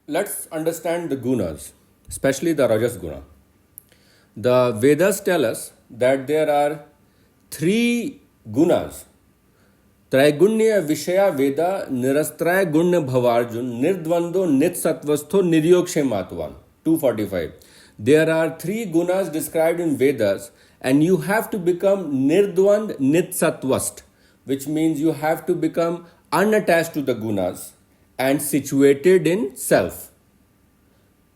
Let's understand the gunas, especially the Rajas guna. The Vedas tell us that there are three gunas. Traigunya Vishaya Veda Nirastraya Gunya Bhavarjun Nirdvando Nitsattvastho Niryokshematvan 245. There are three gunas described in Vedas, and you have to become Nirdvand Nitsattvast, which means you have to become unattached to the gunas and situated in self.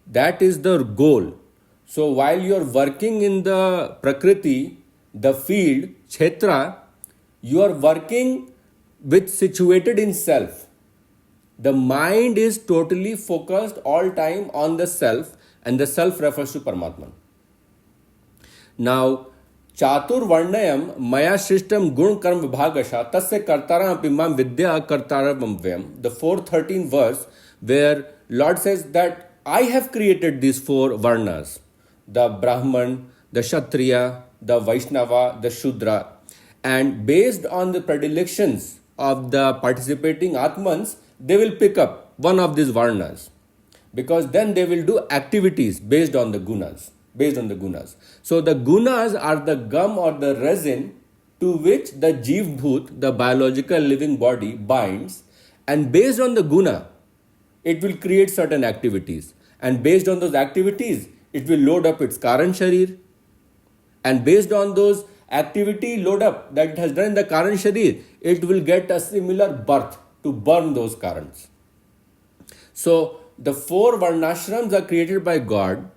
That is the goal. So while you are working in the Prakriti, the field, Kshetra, you are working with situated in self. The mind is totally focused all time on the self, and the self refers to Paramatman. Now, Chatur Varnayam Maya Shishtam Gun Karm Vibhagasha Tasya Kartaram Apimam Vidya Kartaram Vyam, the 413 verse, where Lord says that I have created these four Varnas, the Brahman, the Kshatriya, the Vaishnava, the Shudra, and based on the predilections of the participating Atmans, they will pick up one of these Varnas, because then they will do activities based on the gunas. So the gunas are the gum or the resin to which the Jeev Bhut, the biological living body, binds, and based on the guna, it will create certain activities. And based on those activities, it will load up its KaranSharir. And based on those activity load up that it has done in the KaranSharir, it will get a similar birth to burn those Karans. So the four Varnashrams are created by God,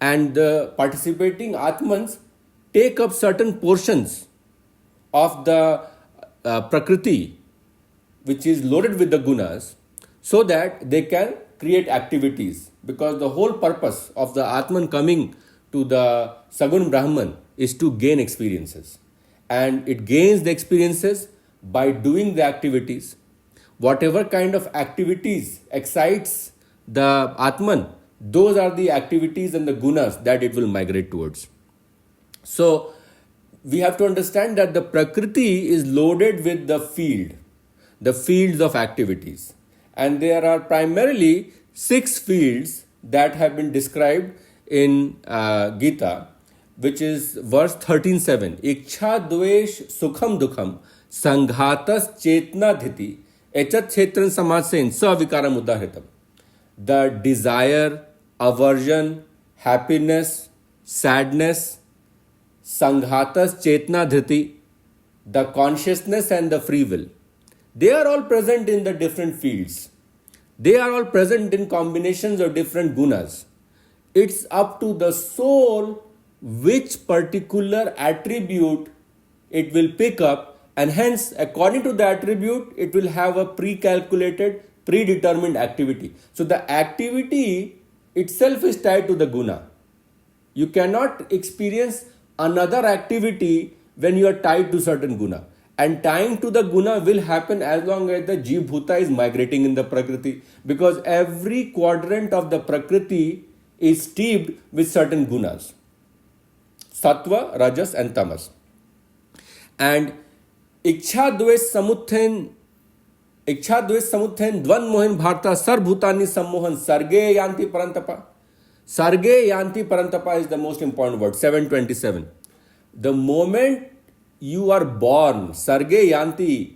and the participating Atmans take up certain portions of the Prakriti, which is loaded with the gunas, so that they can create activities. Because the whole purpose of the Atman coming to the Sagun Brahman is to gain experiences. And it gains the experiences by doing the activities. Whatever kind of activities excites the Atman, those are the activities and the gunas that it will migrate towards. So we have to understand that the Prakriti is loaded with the fields of activities. And there are primarily 6 fields that have been described in Gita, which is verse 13:7. Iksha dvesh sukham dukham sanghatas chetna dhiti echat chetran samasen savikaram udahritam. The desire, aversion, happiness, sadness, sanghatas chetna dhriti, the consciousness and the free will, they are all present in the different fields. They are all present in combinations of different gunas. It's up to the soul which particular attribute it will pick up, and hence according to the attribute it will have a pre-calculated, predetermined activity. So the activity itself is tied to the guna. You cannot experience another activity when you are tied to certain guna. And tying to the guna will happen as long as the Jeev Bhuta is migrating in the Prakriti, because every quadrant of the Prakriti is steeped with certain gunas: Sattva, Rajas and Tamas. And Iksha Dvesh Samuthen Dvan Mohin Bharta Sarbhutani Sammohan Sarge Yanti Parantapa. Sarge Yanti Parantapa is the most important word, 727. The moment you are born, Sarge Yanti,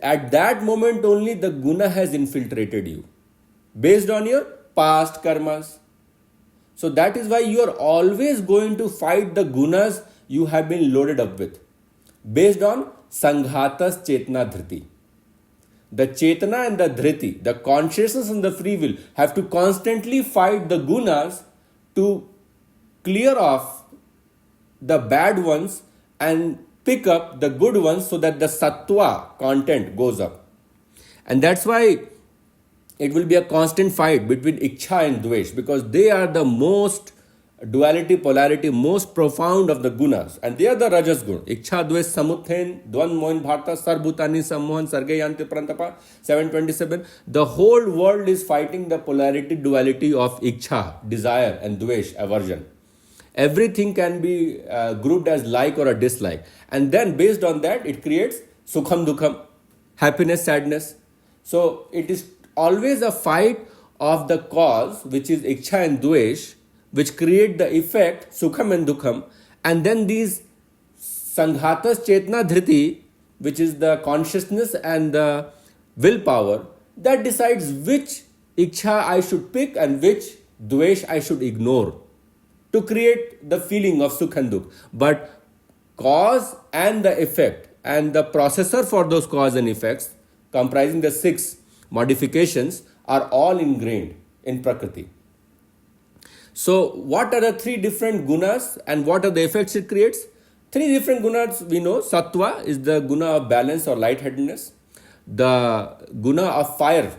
at that moment only the guna has infiltrated you based on your past karmas. So that is why you are always going to fight the gunas you have been loaded up with, based on Sanghatas Chetna Dhriti. The Chetna and the Dhriti, the consciousness and the free will, have to constantly fight the gunas to clear off the bad ones and pick up the good ones, so that the sattva content goes up. And that's why it will be a constant fight between Iksha and Dvesh, because they are the most duality, polarity, most profound of the gunas, and they are the Rajas Gun. Iksha Dvesh Samuthen Dvan Mohin Bharta Sarbhutani Sammohan Sarge Yanti Prantapa 727. The whole world is fighting the polarity, duality of Iksha, desire, and Dvesh, aversion. Everything can be grouped as like or a dislike, and then based on that it creates Sukham Dukham, happiness, sadness. So it is always a fight of the cause, which is ichha and dvesh, which create the effect, sukham and dukham, and then these sanghatas chetna dhriti, which is the consciousness and the willpower, that decides which ichha I should pick and which dvesh I should ignore to create the feeling of sukh and dukh. But cause and the effect and the processor for those cause and effects, comprising the 6 modifications, are all ingrained in Prakriti. So, what are the 3 different gunas and what are the effects it creates? 3 different gunas we know. Sattva is the guna of balance or lightheadedness. The guna of fire,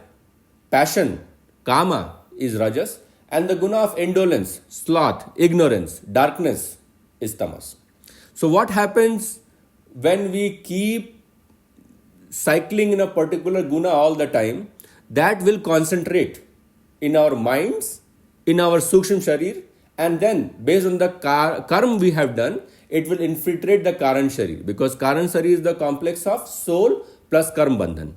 passion, kama is rajas. And the guna of indolence, sloth, ignorance, darkness is tamas. So what happens when we keep cycling in a particular guna all the time? That will concentrate in our minds, in our sukshma sharir, and then based on the karma we have done, it will infiltrate the KaranSharir, because KaranSharir is the complex of soul plus karma bandhan.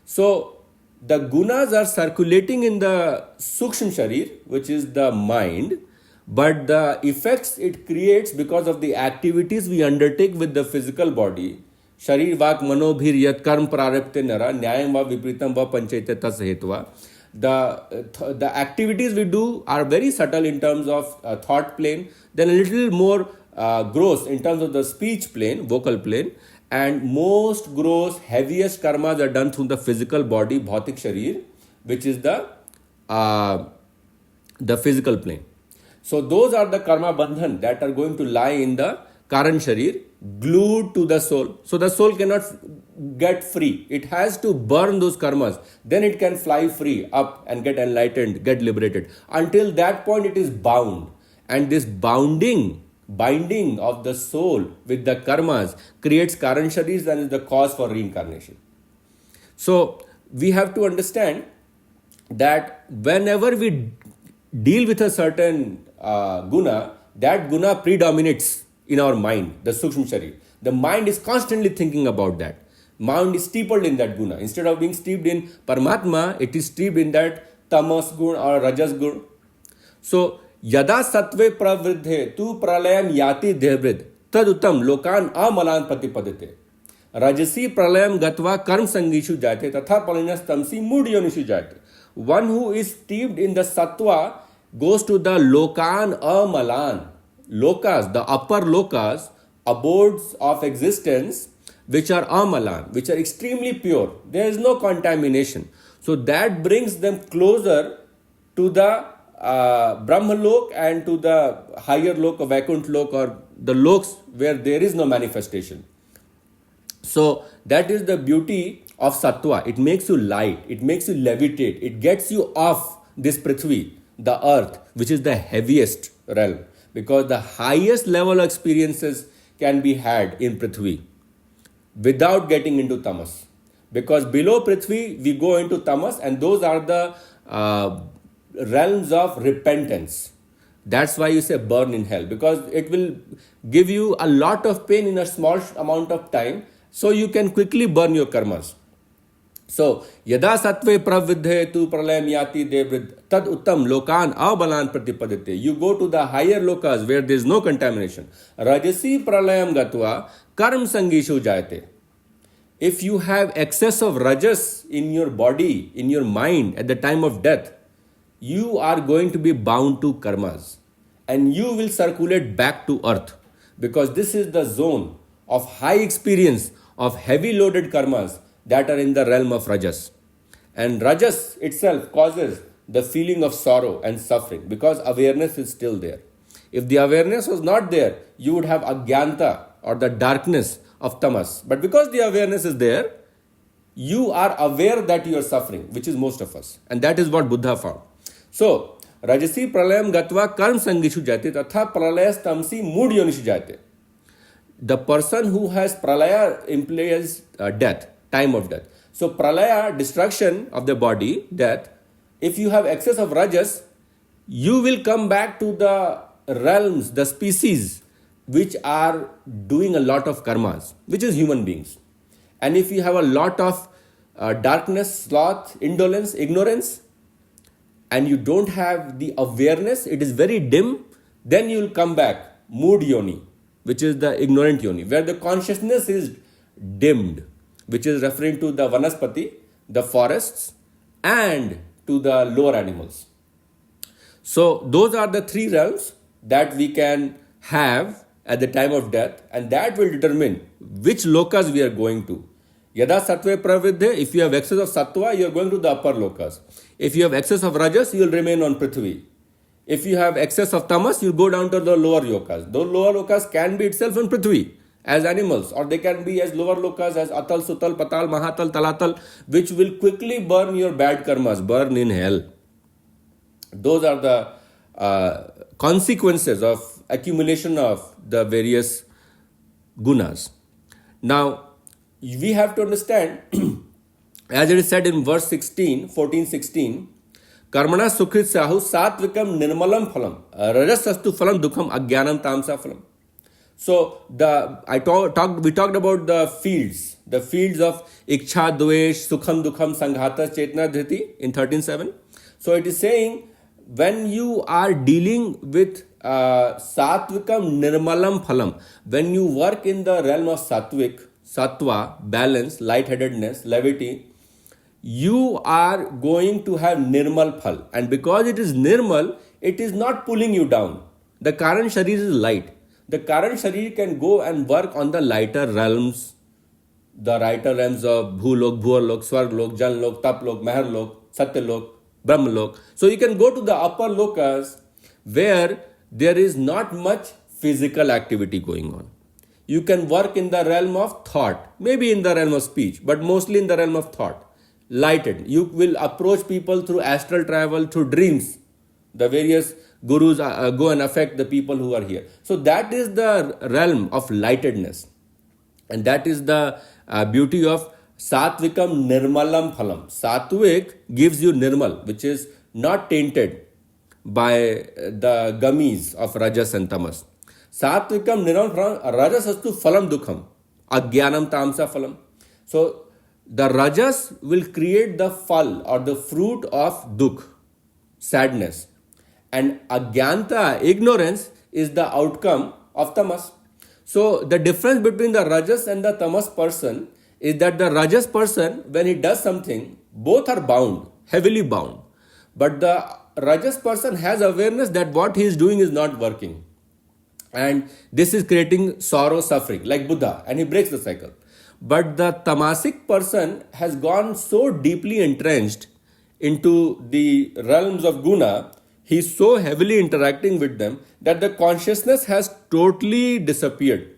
So the gunas are circulating in the sukshma sharir, which is the mind, but the effects it creates because of the activities we undertake with the physical body, sharir vak manobhir yat karm prarabte nara nyayam va vipritam va panchayate tas hetva, the activities we do are very subtle in terms of thought plane, then a little more gross in terms of the speech plane, vocal plane, and most gross, heaviest karmas are done through the physical body, bhautik sharir, which is the physical plane. So those are the karma bandhan that are going to lie in the KaranSharir, glued to the soul. So the soul cannot get free. It has to burn those karmas. Then it can fly free up and get enlightened, get liberated. Until that point, it is bound. And this binding of the soul with the karmas creates KaranSharir and is the cause for reincarnation. So we have to understand that whenever we deal with a certain guna, that guna predominates in our mind, the sukshma sharir. The mind is constantly thinking about that. Mind is steepled in that guna. Instead of being steeped in Paramatma, it is steeped in that tamas gun or rajas gun. So, yada satve pravridhe tu pralayam yati devrid tad uttam lokan amalan patipadite. Rajasi pralayam gatva karm sangishu jate tatha palinas tamsi mudyonishu jate. One who is steeped in the sattva goes to the lokan amalan. Lokas, the upper lokas, abodes of existence, which are amalan, which are extremely pure. There is no contamination. So that brings them closer to the Brahmalok and to the higher lok of Vaikunt lok, or the loks where there is no manifestation. So that is the beauty of sattva. It makes you light, it makes you levitate, it gets you off this prithvi, the earth, which is the heaviest realm. Because the highest level of experiences can be had in Prithvi without getting into tamas. Because below Prithvi, we go into tamas, and those are the realms of repentance. That's why you say burn in hell, because it will give you a lot of pain in a small amount of time, so you can quickly burn your karmas. So, yada sattve pravidhe tu pralayam yati devrid tad uttam lokan avalan pratipadite. You go to the higher lokas where there is no contamination. Rajasi pralayam gatva karm sangishu jayate. If you have excess of rajas in your body, in your mind at the time of death, you are going to be bound to karmas. And you will circulate back to earth. Because this is the zone of high experience of heavy loaded karmas that are in the realm of rajas. And rajas itself causes the feeling of sorrow and suffering because awareness is still there. If the awareness was not there, you would have agyanta or the darkness of tamas. But because the awareness is there, you are aware that you are suffering, which is most of us. And that is what Buddha found. So, rajasi pralayam gatva karm sangishu jate tatha pralayas tamsi mood yonishu jate. The person who has pralaya implies death, time of death. So pralaya, destruction of the body, death. If you have excess of rajas, you will come back to the realms, the species which are doing a lot of karmas, which is human beings. And if you have a lot of darkness, sloth, indolence, ignorance, and you don't have the awareness, it is very dim, then you will come back, mood yoni, which is the ignorant yoni, where the consciousness is dimmed, which is referring to the vanaspati, the forests, and to the lower animals. So those are the three realms that we can have at the time of death, and that will determine which lokas we are going to. Yada sattva pravidhe, if you have excess of sattva, you are going to the upper lokas. If you have excess of rajas, you will remain on prithvi. If you have excess of tamas, you go down to the lower lokas. Those lower lokas can be itself on prithvi as animals, or they can be as lower lokas as atal, sutal, patal, mahatal, talatal, which will quickly burn your bad karmas, burn in hell. Those are the consequences of accumulation of the various gunas. Now, we have to understand, as it is said in verse 14-16, Karmana Sukrit Sahu Satvikam Nirmalam Phalam Rajasastu Phalam Dukham Agyanam Tamsa Phalam. So we talked about the fields of Iksha, Dvesh, Sukham, Dukham, Sanghata, Chetna, Dhriti in 13.7. So it is saying, when you are dealing with Satvikam Nirmalam Phalam, when you work in the realm of Satvik, Sattva, balance, lightheadedness, levity, you are going to have Nirmal Phal. And because it is Nirmal, it is not pulling you down. The KaranSharir is light. The KaranSharir can go and work on the lighter realms, the lighter realms of Bhulok, Bhuarlok, Swarglok, Janlok, Taplok, Maharlok, Satyalok, Brahmalok. So you can go to the upper lokas where there is not much physical activity going on. You can work in the realm of thought, maybe in the realm of speech, but mostly in the realm of thought. Lighted. You will approach people through astral travel, through dreams. The various gurus go and affect the people who are here. So that is the realm of lightedness. And that is the beauty of Satvikam Nirmalam Phalam. Satvik gives you Nirmal, which is not tainted by the gummies of Rajas and Tamas. Satvikam Nirmalam Phalam Rajasastu Phalam Dukham Agyanam Tamsa Phalam. So the Rajas will create the phal or the fruit of dukh, sadness. And Agyanta, ignorance, is the outcome of tamas. So the difference between the Rajas and the tamas person is that the Rajas person, when he does something, both are bound, heavily bound. But the Rajas person has awareness that what he is doing is not working. And this is creating sorrow, suffering, like Buddha, and he breaks the cycle. But the tamasic person has gone so deeply entrenched into the realms of Guna, he's so heavily interacting with them that the consciousness has totally disappeared.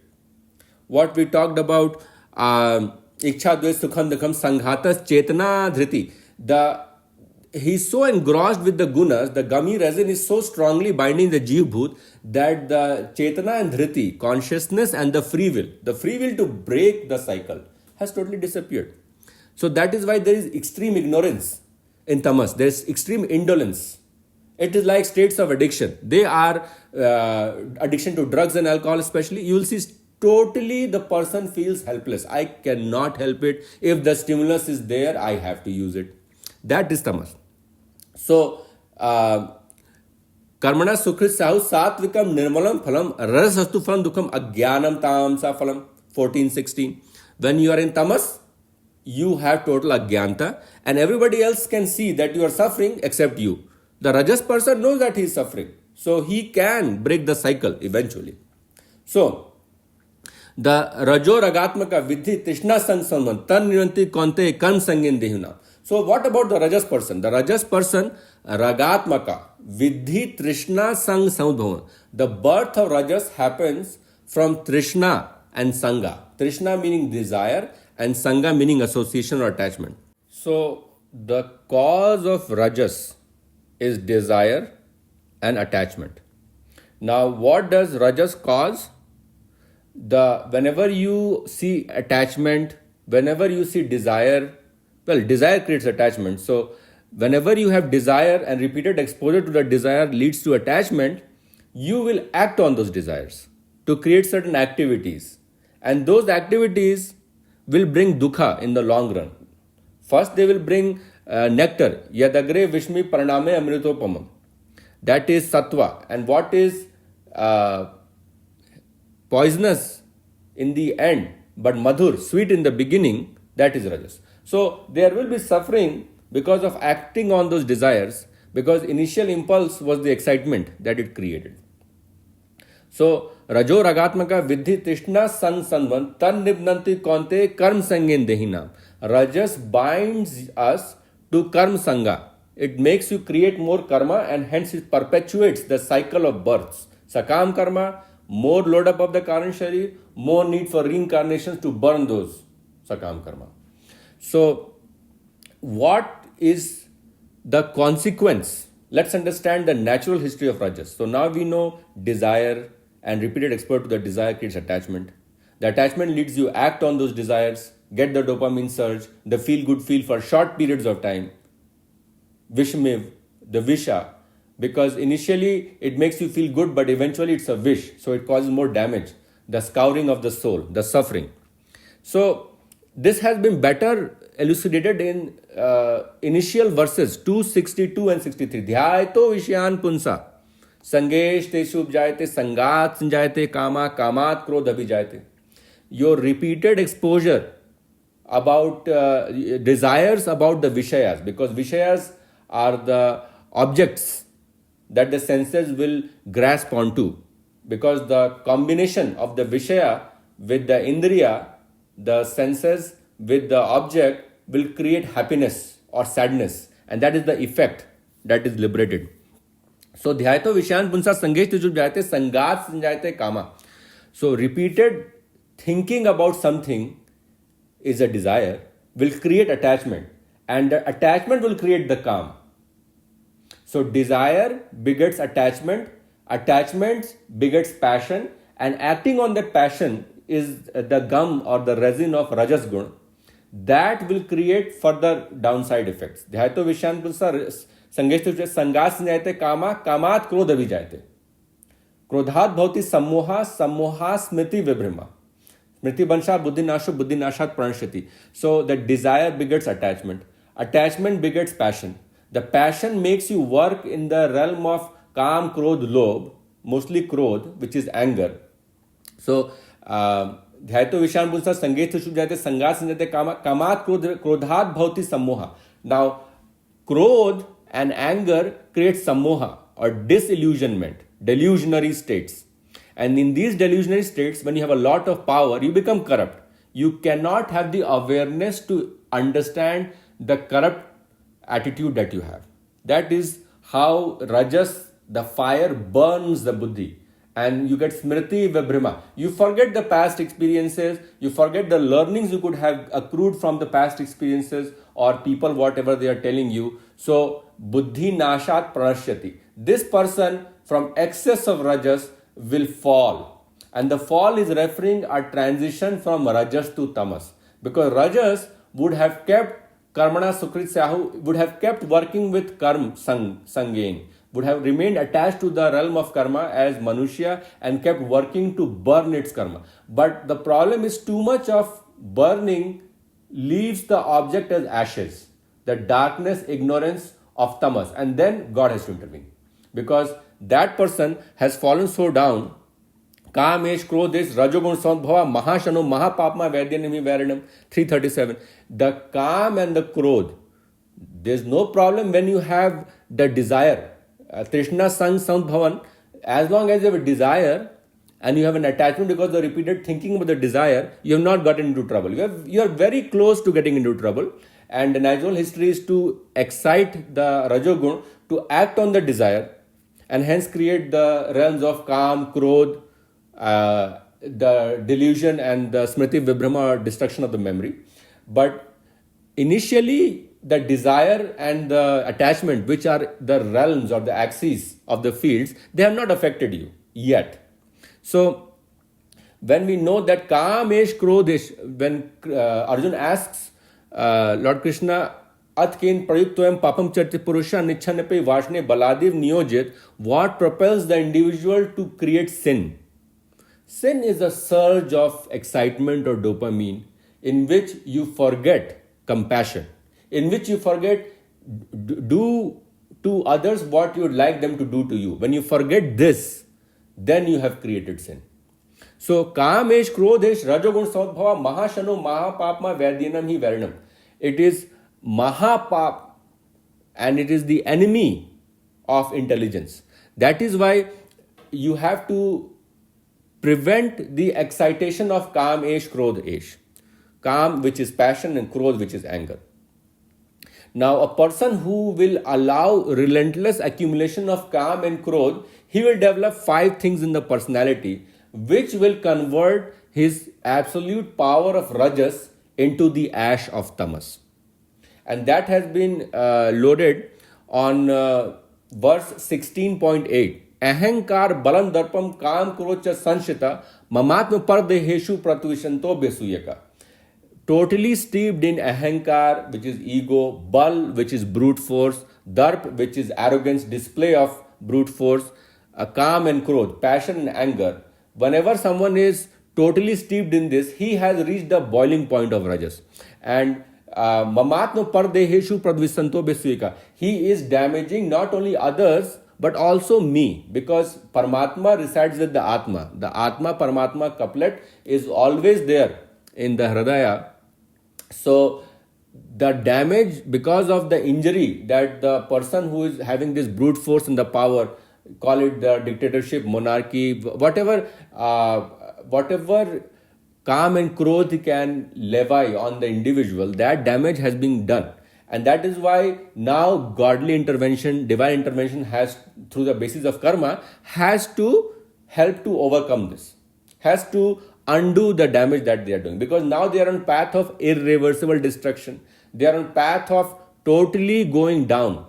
What we talked about, Iksha, Dvesh, Sukham, Dukham, Sanghatas, Chetna, Dhriti. He's so engrossed with the gunas, the gummy resin is so strongly binding the Jeev Bhut that the Chetana and Dhriti, consciousness and the free will to break the cycle has totally disappeared. So that is why there is extreme ignorance in tamas. There is extreme indolence. It is like states of addiction. They are addiction to drugs and alcohol especially. You will see totally the person feels helpless. I cannot help it. If the stimulus is there, I have to use it. That is tamas. So, Karmana Sukrit Sahu Satvikam Nirmalam Phalam Rajasastu Phalam Dukham Agyanam Tamsa Phalam 14-16. When you are in tamas, you have total agyanta and everybody else can see that you are suffering except you. The Rajas person knows that he is suffering. So he can break the cycle eventually. So, the Rajo Ragatmaka Vidhi Trishna Sang Samman Tan Niranti Konte Karm Sangin Dehuna. So what about the Rajas person? The Rajas person, Ragatmaka, Vidhi Trishna Sang Samudbhavan. The birth of Rajas happens from Trishna and Sangha. Trishna meaning desire and Sangha meaning association or attachment. So the cause of Rajas is desire and attachment. Now what does Rajas cause? Whenever you see attachment, whenever you see desire, desire creates attachment. So whenever you have desire and repeated exposure to the desire leads to attachment, you will act on those desires to create certain activities. And those activities will bring dukkha in the long run. First, they will bring nectar, yadagre vishmi praname amritopamam. That is sattva. And what is poisonous in the end, but madhur, sweet in the beginning, that is rajas. So there will be suffering because of acting on those desires, because initial impulse was the excitement that it created. So rajo ragatmaka vidhi trishna san sanvan tan nibnanti konte karm sangin dehinam. Rajas binds us to karm sanga. It makes you create more karma, and hence it perpetuates the cycle of births. Sakam karma, more load up of the KaranSharir, more need for reincarnations to burn those sakam karma. So what is the consequence? Let's understand the natural history of rajas. So now we know desire, and repeated exposure to the desire creates attachment. The attachment leads you act on those desires, get the dopamine surge, the feel good feel for short periods of time. Vishmiv, the visha, because initially it makes you feel good, but eventually it's a wish, so it causes more damage. The scouring of the soul, the suffering. So this has been better elucidated in initial verses 262 and 63. Dhyayato vishyan punsa. Sangesh te subjayate, sangat sanjayate, kama, kamat krodh abhijayate. Your repeated exposure about desires about the vishayas, because vishayas are the objects that the senses will grasp onto, because the combination of the vishaya with the indriya, the senses with the object, will create happiness or sadness, and that is the effect that is liberated. So dhyayato vishyan punsa sangesh tujujayate sangat sanjayate kama. So repeated thinking about something is a desire, will create attachment, and the attachment will create the calm. So desire begets attachment, attachment begets passion, and acting on that passion is the gum or the resin of rajas guna. That will create further downside effects. Dhyayato vishyan punsa sangesh sangat sanjayate kama, kamat krodh abhijayate. Krodhat bhavati sammoha, sammoha smriti vibhrima. Smriti bansha buddhi nasho, buddhi nashat pranashati. So the desire begets attachment. Attachment begets passion. The passion makes you work in the realm of kam, krodh, lobh, mostly krodh, which is anger. So dhyayato vishyan punsa sangesh subjayate sangat sanjayate kama, kamat krodhat bhavati sammoha. Now krodh and anger creates sammoha or disillusionment, delusionary states. And in these delusionary states, when you have a lot of power, you become corrupt. You cannot have the awareness to understand the corrupt attitude that you have. That is how rajas, the fire, burns the buddhi. And you get smriti vibhrima. You forget the past experiences, you forget the learnings you could have accrued from the past experiences or people, whatever they are telling you. So, buddhi nashat pranashyati. This person from excess of rajas will fall. And the fall is referring a transition from rajas to tamas. Because rajas would have kept karmana sukrit sahu, would have kept working with karm sangain, would have remained attached to the realm of karma as manushya and kept working to burn its karma. But the problem is too much of burning leaves the object as ashes, the darkness, ignorance of tamas, and then God has to intervene. Because that person has fallen so down, Kamesh, Krodesh, Rajogun, Sambhava, Mahashano, Mahapapma, Vedyanimi, Varanam, 337. The Kam and the Krodh, there's no problem when you have the desire. Trishna Sang Sambhavan, as long as you have a desire and you have an attachment because of the repeated thinking about the desire, you have not gotten into trouble. You are very close to getting into trouble. And the natural history is to excite the Rajogun to act on the desire and hence create the realms of Kam, Krodh, the delusion and the smriti vibhrama, destruction of the memory. But initially, the desire and the attachment, which are the realms or the axes of the fields, they have not affected you yet. So, when we know that Kamesh Krodesh, when Arjun asks Lord Krishna, Atkin Prayuktoyam Papam Charti Purusha Nichhanepe Vashne Baladiv Niyojit, what propels the individual to create sin? Sin is a surge of excitement or dopamine in which you forget compassion, in which you forget do to others what you would like them to do to you. When you forget this, then you have created sin. So, Kamesh, Krodhesh, Rajogun, Saudbhava, Mahashano, Mahapapma, Vaidyanam hi Varinam. It is Mahapap and it is the enemy of intelligence. That is why you have to prevent the excitation of Kam, Esh, Krodh, Esh. Kam, which is passion, and Krodh, which is anger. Now, a person who will allow relentless accumulation of Kam and Krodh, he will develop 5 things in the personality which will convert his absolute power of Rajas into the ash of Tamas. And that has been loaded on verse 16.8. Ahankar balan darpam kam krocha sanshita mamatma pardeheshu pratvishanto besuyaka. Totally steeped in ahankar, which is ego, bal, which is brute force, darp, which is arrogance, display of brute force, kam and krodh, passion and anger. Whenever someone is totally steeped in this, he has reached the boiling point of rajas. And mamatma pardeheshu pradvisanto besuyaka. He is damaging not only others but also me, because Paramatma resides with the Atma. The Atma Paramatma couplet is always there in the Hridaya. So the damage because of the injury that the person who is having this brute force and the power, call it the dictatorship, monarchy, whatever Kam and Krodh can levy on the individual, that damage has been done. And that is why now godly intervention, divine intervention has, through the basis of karma, has to help to overcome this, has to undo the damage that they are doing. Because now they are on path of irreversible destruction. They are on path of totally going down,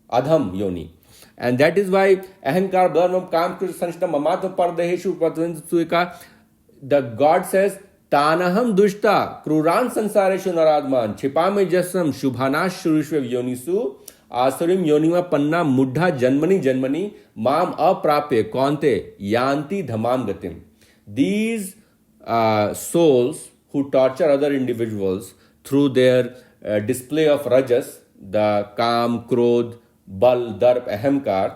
adham yoni. And that is why ahankar dharmam kam sanshita mamatva pardeheshu patvansuika, the God says, Tanaham dushta kruran sansareshu naradman chipame jasam shubhanash shurishve yonisu asurim yonima panna muddha janmani mam aprape konte yanti dhamam gatim. These souls who torture other individuals through their display of rajas, the kam, krodh, bal, darp, ahamkar,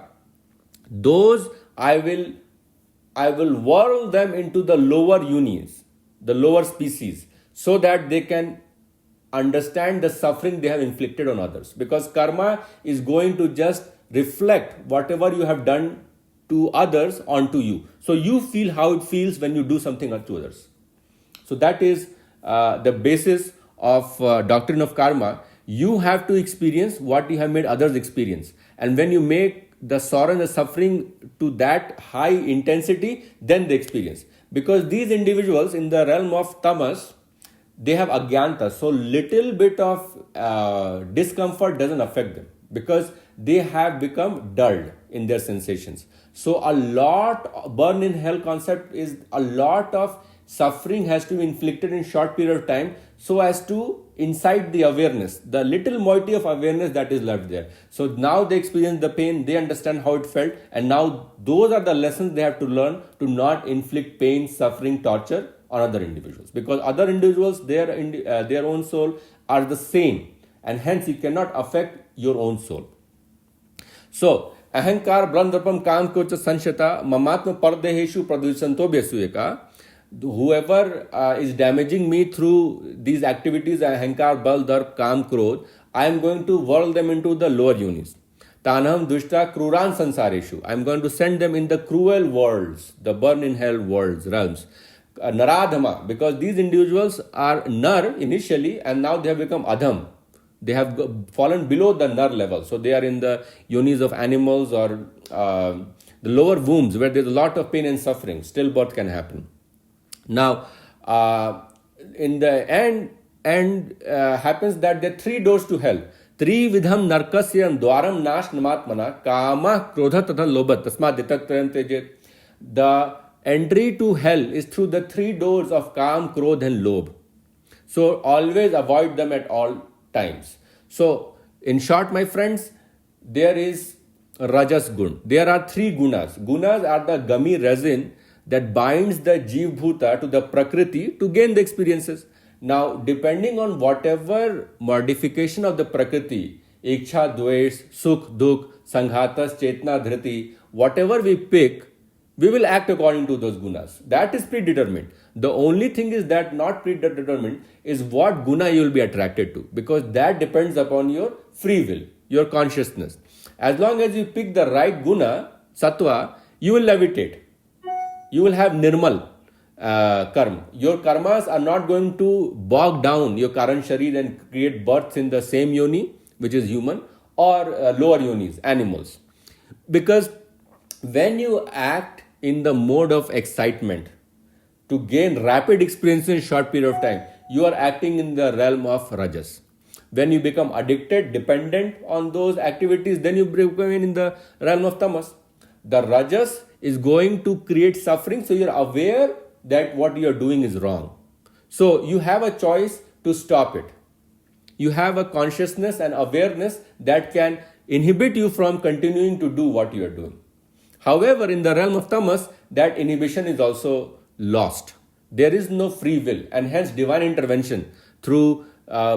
those I will whirl them into the lower unions, the lower species, so that they can understand the suffering they have inflicted on others. Because karma is going to just reflect whatever you have done to others onto you. So you feel how it feels when you do something to others. So that is the basis of doctrine of karma. You have to experience what you have made others experience. And when you make the sorrow and the suffering to that high intensity, then they experience. Because these individuals in the realm of tamas, they have agyanta. So little bit of discomfort doesn't affect them, because they have become dulled in their sensations. So a lot, burn in hell concept is a lot of suffering has to be inflicted in short period of time, so as to incite the awareness, the little moiety of awareness that is left there. So now they experience the pain, they understand how it felt, and now those are the lessons they have to learn to not inflict pain, suffering, torture on other individuals. Because other individuals, their own soul are the same, and hence you cannot affect your own soul. So ahankar blandarpam kam kocha sanshata mamatma pardeheshu pradvisanto besuyaka. Whoever is damaging me through these activities, ahankar, bal, darp, kam, krodh, I am going to whirl them into the lower units. Tanaham dushta kruran sansareshu. I am going to send them in the cruel worlds, the burn in hell worlds, realms. Naradhama, because these individuals are nar initially and now they have become adham. They have fallen below the nar level. So they are in the yonis of animals or the lower wombs where there is a lot of pain and suffering. Stillbirth can happen. Now, in the end happens that there are 3 doors to hell. Tri vidham narkasyam dwaram nash namatmana kama krodha tatha lobha tasma ditaktrayante jet. The entry to hell is through the 3 doors of kam, krodh and lobh. So always avoid them at all times. So in short, my friends, there is rajas gun. There are 3 gunas. Gunas are the gummy resin that binds the Jeev Bhuta to the Prakriti to gain the experiences. Now, depending on whatever modification of the Prakriti, iksha, dvesh, sukh, dukh, sanghatas, chetna, dhriti, whatever we pick, we will act according to those gunas. That is predetermined. The only thing is that not predetermined is what guna you will be attracted to, because that depends upon your free will, your consciousness. As long as you pick the right guna, sattva, you will levitate. You will have nirmal karma. Your karmas are not going to bog down your KaranSharir and create births in the same yoni, which is human, or lower yonis, animals. Because when you act in the mode of excitement to gain rapid experience in a short period of time, you are acting in the realm of rajas. When you become addicted, dependent on those activities, then you become in the realm of tamas. The rajas is going to create suffering, so you're aware that what you're doing is wrong. So you have a choice to stop it. You have a consciousness and awareness that can inhibit you from continuing to do what you are doing. However, in the realm of tamas, that inhibition is also lost. There is no free will, and hence divine intervention through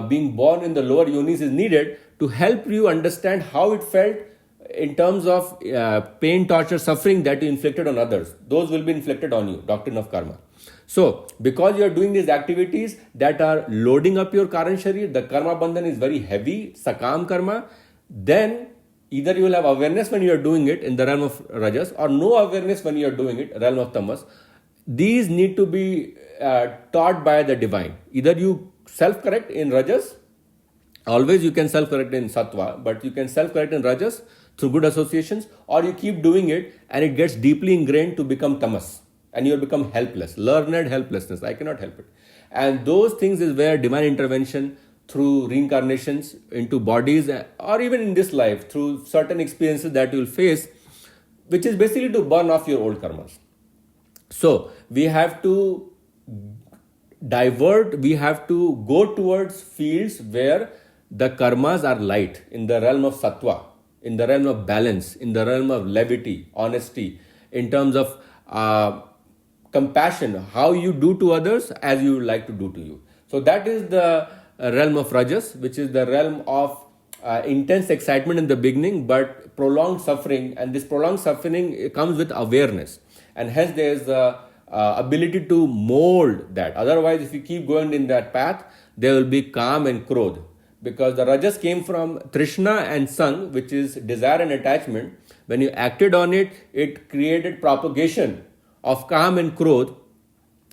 being born in the lower yonis is needed to help you understand how it felt in terms of pain, torture, suffering that you inflicted on others. Those will be inflicted on you, doctrine of karma. So, because you are doing these activities that are loading up your KaranSharir, the karma bandhan is very heavy, sakam karma, then either you will have awareness when you are doing it in the realm of rajas, or no awareness when you are doing it, realm of tamas. These need to be taught by the divine. Either you self-correct in rajas, always you can self-correct in sattva, but you can self-correct in rajas through good associations, or you keep doing it and it gets deeply ingrained to become tamas, and you become helpless, learned helplessness. I cannot help it. And those things is where divine intervention through reincarnations into bodies, or even in this life through certain experiences that you will face, which is basically to burn off your old karmas. So we have to divert, we have to go towards fields where the karmas are light, in the realm of sattva, in the realm of balance, in the realm of levity, honesty, in terms of compassion, how you do to others as you like to do to you. So that is the realm of rajas, which is the realm of intense excitement in the beginning, but prolonged suffering. And this prolonged suffering comes with awareness, and hence there is the ability to mold that. Otherwise, if you keep going in that path, there will be kam and krodh, because the rajas came from trishna and sang, which is desire and attachment. When you acted on it, it created propagation of kam and krodh,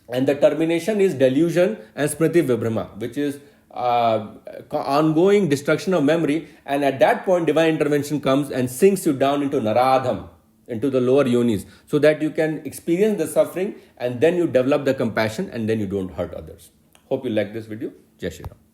and the termination is delusion and smriti vibhrama, which is ongoing destruction of memory. And at that point, divine intervention comes and sinks you down into naradham, into the lower yonis, so that you can experience the suffering, and then you develop the compassion, and then you don't hurt others. Hope you like this video. Jai Shri Ram.